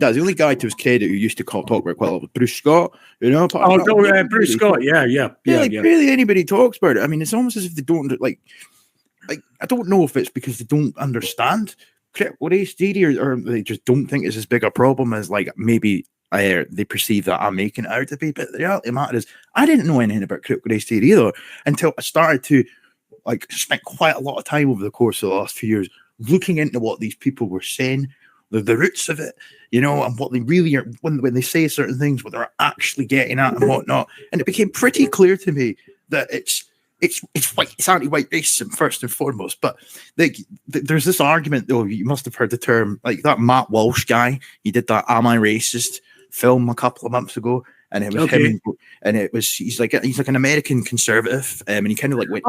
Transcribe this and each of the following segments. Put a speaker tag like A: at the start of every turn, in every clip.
A: That's the only guy to his credit who used to talk about quite a lot was Bruce Scott. You know,
B: Bruce Scott. Yeah.
A: Barely anybody talks about it. I mean, it's almost as if they don't like. I don't know if it's because they don't understand critical race theory or they just don't think it's as big a problem as like maybe they perceive that I'm making it out to be. But the reality of the matter is, I didn't know anything about critical race theory either until I started to spent quite a lot of time over the course of the last few years looking into what these people were saying, the roots of it, you know, and what they really are when they say certain things, what they're actually getting at and whatnot. And it became pretty clear to me that it's anti-white racism first and foremost. But there's this argument, though, you must have heard the term, like that Matt Walsh guy. He did that "Am I Racist" film a couple of months ago, and it was him, and it was he's like an American conservative, and he kind of like went,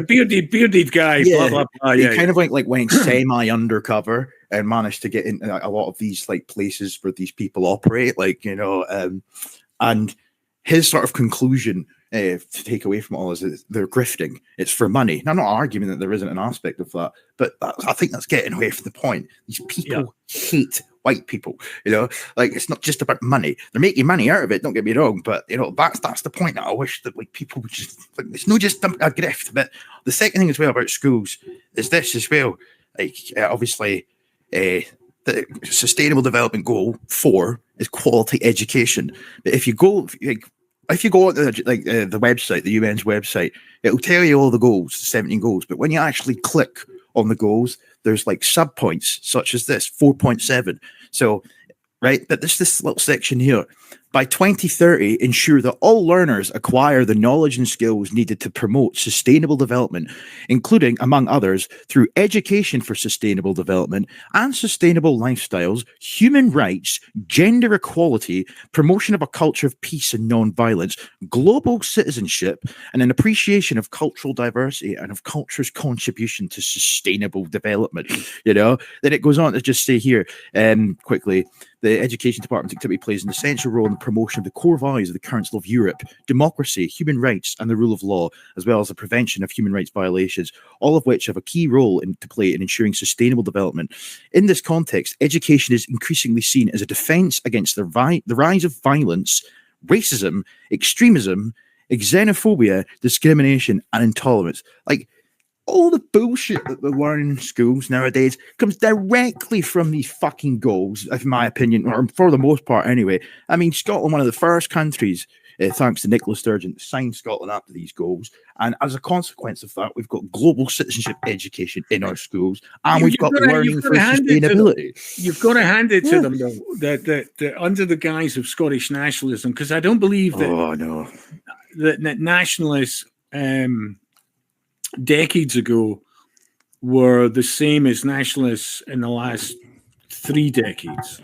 B: bearded guy, blah blah blah.
A: He kind of like went semi undercover and managed to get into a lot of these like places where these people operate, like, you know, and his sort of conclusion to take away from all is they're grifting. It's for money. Now, I'm not arguing that there isn't an aspect of that, but I think that's getting away from the point. These people hate white people, you know, like it's not just about money. They're making money out of it. Don't get me wrong, but you know that's the point that I wish that like people would just like, it's not just a grift. But the second thing as well about schools is this as well. Like obviously, the Sustainable Development Goal 4 is quality education. But if you go on to the website, the UN's website, it will tell you all the goals, 17 goals. But when you actually click on the goals, there's like sub points such as this 4.7. So, right, but there's this little section here. By 2030, ensure that all learners acquire the knowledge and skills needed to promote sustainable development, including, among others, through education for sustainable development and sustainable lifestyles, human rights, gender equality, promotion of a culture of peace and non-violence, global citizenship, and an appreciation of cultural diversity and of culture's contribution to sustainable development. You know, then it goes on to just say here, quickly, the Education Department's activity plays an essential role in the promotion of the core values of the Council of Europe: democracy, human rights, and the rule of law, as well as the prevention of human rights violations, all of which have a key role to play in ensuring sustainable development. In this context, education is increasingly seen as a defense against the rise of violence, racism, extremism, xenophobia, discrimination, and intolerance. Like, all the bullshit that they learn in schools nowadays comes directly from these fucking goals, in my opinion, or for the most part anyway. I mean, Scotland, one of the first countries, thanks to Nicola Sturgeon, signed Scotland up to these goals. And as a consequence of that, we've got global citizenship education in our schools, and we've got learning for sustainability.
B: You've got to hand it to them, though, that under the guise of Scottish nationalism, because I don't believe that, that nationalists decades ago were the same as nationalists in the last 3 decades.